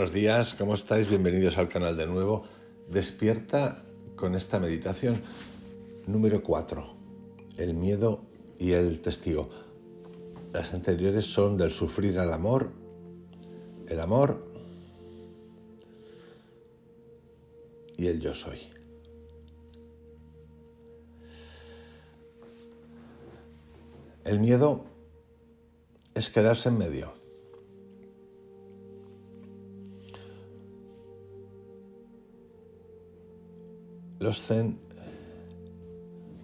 Buenos días, ¿cómo estáis? Bienvenidos al canal de nuevo. Despierta con esta meditación número 4, el miedo y el testigo. Las anteriores son del sufrir al amor, el amor y el yo soy. El miedo es quedarse en medio. Los zen,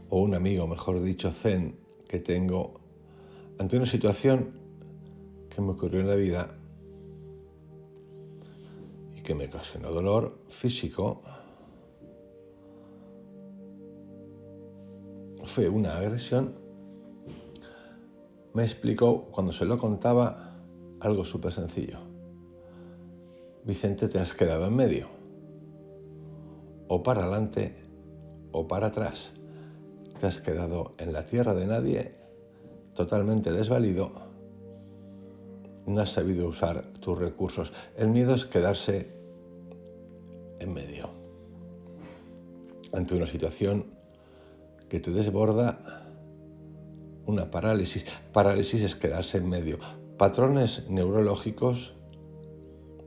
o un amigo, mejor dicho, zen, que tengo ante una situación que me ocurrió en la vida y que me ocasionó dolor físico, fue una agresión, me explicó cuando se lo contaba algo súper sencillo. Vicente, te has quedado en medio, o para adelante o para atrás. Te has quedado en la tierra de nadie, totalmente desvalido, no has sabido usar tus recursos. El miedo es quedarse en medio ante una situación que te desborda, una parálisis. Parálisis es quedarse en medio. Patrones neurológicos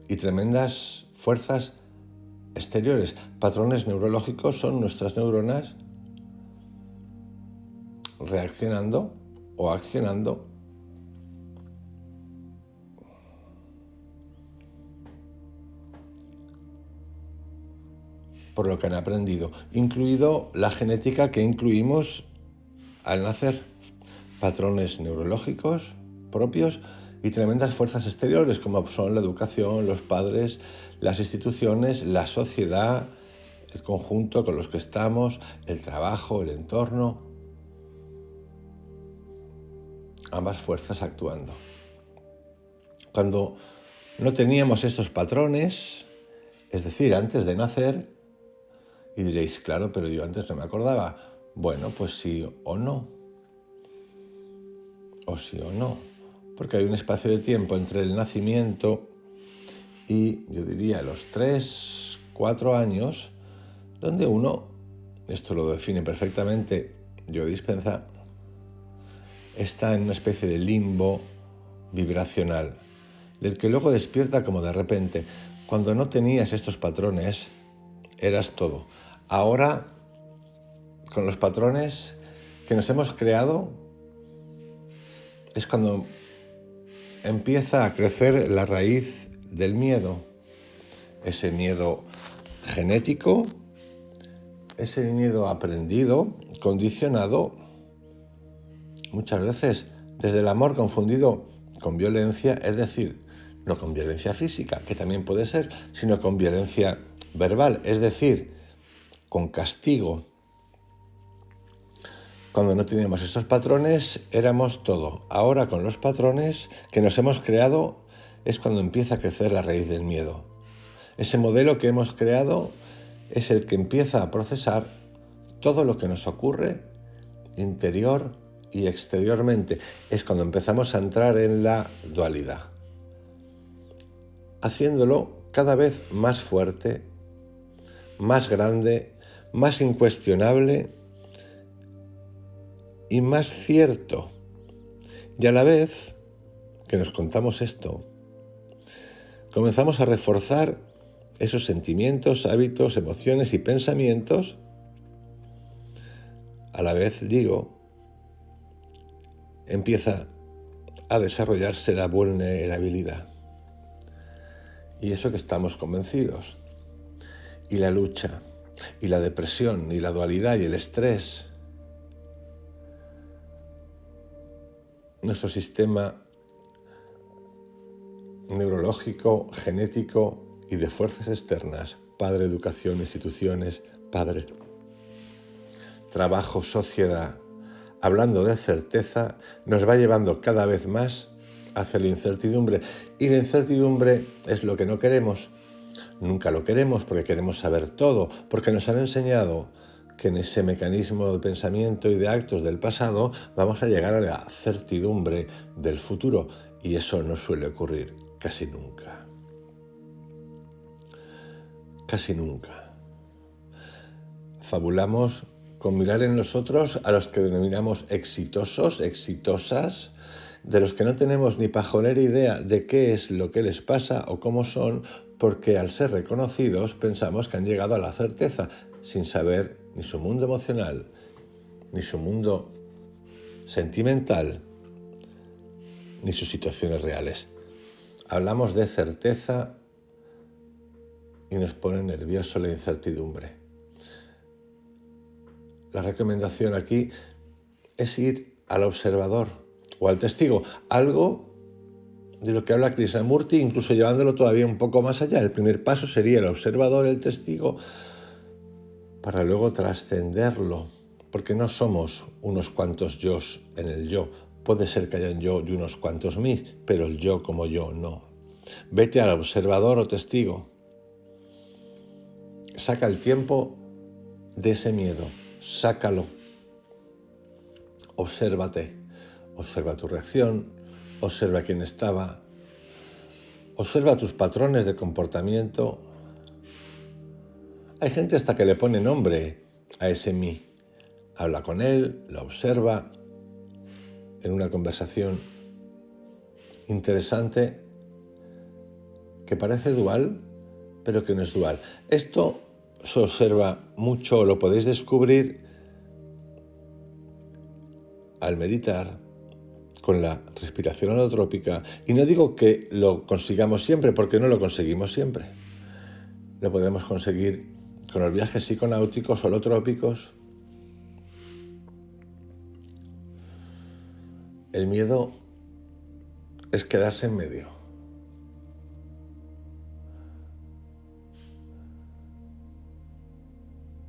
y tremendas fuerzas exteriores. Patrones neurológicos son nuestras neuronas reaccionando o accionando por lo que han aprendido, incluido la genética que incluimos al nacer, patrones neurológicos propios y tremendas fuerzas exteriores como son la educación, los padres, las instituciones, la sociedad, el conjunto con los que estamos, el trabajo, el entorno, ambas fuerzas actuando. Cuando no teníamos estos patrones, es decir, antes de nacer, y diréis, claro, pero yo antes no me acordaba. Bueno, pues sí o no. O sí o no. Porque hay un espacio de tiempo entre el nacimiento y, yo diría, los 3, 4 años, donde uno, esto lo define perfectamente Joe Dispenza, está en una especie de limbo vibracional, del que luego despierta como de repente. Cuando no tenías estos patrones, eras todo. Ahora, con los patrones que nos hemos creado, es cuando empieza a crecer la raíz del miedo. Ese miedo genético, ese miedo aprendido, condicionado, muchas veces desde el amor confundido con violencia, es decir, no con violencia física, que también puede ser, sino con violencia verbal, es decir, con castigo. Cuando no teníamos estos patrones, éramos todo. Ahora, con los patrones que nos hemos creado, es cuando empieza a crecer la raíz del miedo. Ese modelo que hemos creado es el que empieza a procesar todo lo que nos ocurre interior y exteriormente. Es cuando empezamos a entrar en la dualidad, haciéndolo cada vez más fuerte, más grande, más incuestionable y más cierto. Y a la vez que nos contamos esto, comenzamos a reforzar esos sentimientos, hábitos, emociones y pensamientos. A la vez, digo, empieza a desarrollarse la vulnerabilidad. Y eso que estamos convencidos. Y la lucha, y la depresión, y la dualidad, y el estrés. Nuestro sistema neurológico, genético y de fuerzas externas, padre, educación, instituciones, padre, trabajo, sociedad, hablando de certeza, nos va llevando cada vez más hacia la incertidumbre. Y la incertidumbre es lo que no queremos. Nunca lo queremos porque queremos saber todo, porque nos han enseñado que en ese mecanismo de pensamiento y de actos del pasado vamos a llegar a la certidumbre del futuro, y eso no suele ocurrir casi nunca. Casi nunca. Fabulamos con mirar en los otros a los que denominamos exitosos, exitosas, de los que no tenemos ni pajolera idea de qué es lo que les pasa o cómo son, porque al ser reconocidos pensamos que han llegado a la certeza, sin saber ni su mundo emocional, ni su mundo sentimental, ni sus situaciones reales. Hablamos de certeza y nos pone nervioso la incertidumbre. La recomendación aquí es ir al observador o al testigo, algo de lo que habla Krishnamurti, incluso llevándolo todavía un poco más allá. El primer paso sería el observador, el testigo, para luego trascenderlo, porque no somos unos cuantos yos en el yo. Puede ser que haya un yo y unos cuantos mí, pero el yo como yo no. Vete al observador o testigo. Saca el tiempo de ese miedo, sácalo. Obsérvate, observa tu reacción, observa quién estaba, observa tus patrones de comportamiento. Hay gente hasta que le pone nombre a ese mí. Habla con él, lo observa en una conversación interesante que parece dual, pero que no es dual. Esto se observa mucho, lo podéis descubrir al meditar con la respiración holotrópica. Y no digo que lo consigamos siempre, porque no lo conseguimos siempre. Lo podemos conseguir con los viajes psiconáuticos holotrópicos. El miedo es quedarse en medio.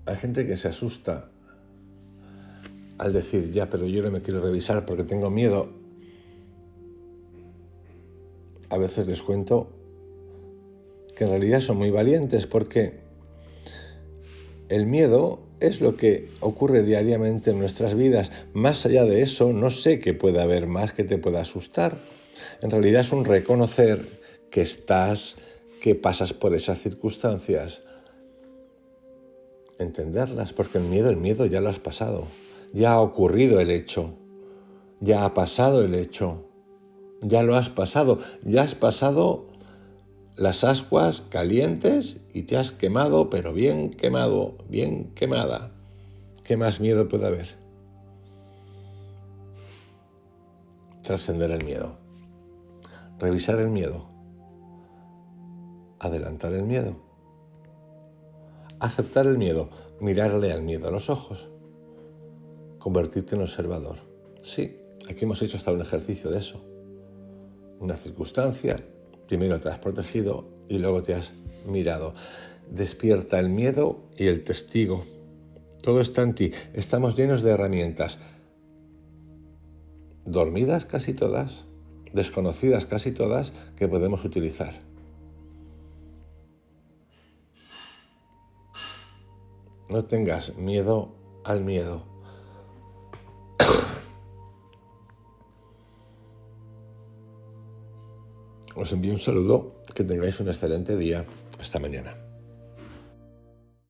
Hay gente que se asusta al decir, ya, pero yo no me quiero revisar porque tengo miedo. A veces les cuento que en realidad son muy valientes, porque el miedo es lo que ocurre diariamente en nuestras vidas. Más allá de eso, no sé qué puede haber más que te pueda asustar. En realidad es un reconocer que estás, que pasas por esas circunstancias. Entenderlas, porque el miedo ya lo has pasado. Ya ha ocurrido el hecho. Ya ha pasado el hecho. Ya lo has pasado. Ya has pasado las ascuas calientes y te has quemado, pero bien quemado, bien quemada. ¿Qué más miedo puede haber? Trascender el miedo. Revisar el miedo. Adelantar el miedo. Aceptar el miedo. Mirarle al miedo a los ojos. Convertirte en observador. Sí, aquí hemos hecho hasta un ejercicio de eso. Una circunstancia, primero te has protegido y luego te has mirado. Despierta el miedo y el testigo. Todo está en ti. Estamos llenos de herramientas. Dormidas casi todas, desconocidas casi todas, que podemos utilizar. No tengas miedo al miedo. Os envío un saludo, que tengáis un excelente día. Hasta mañana.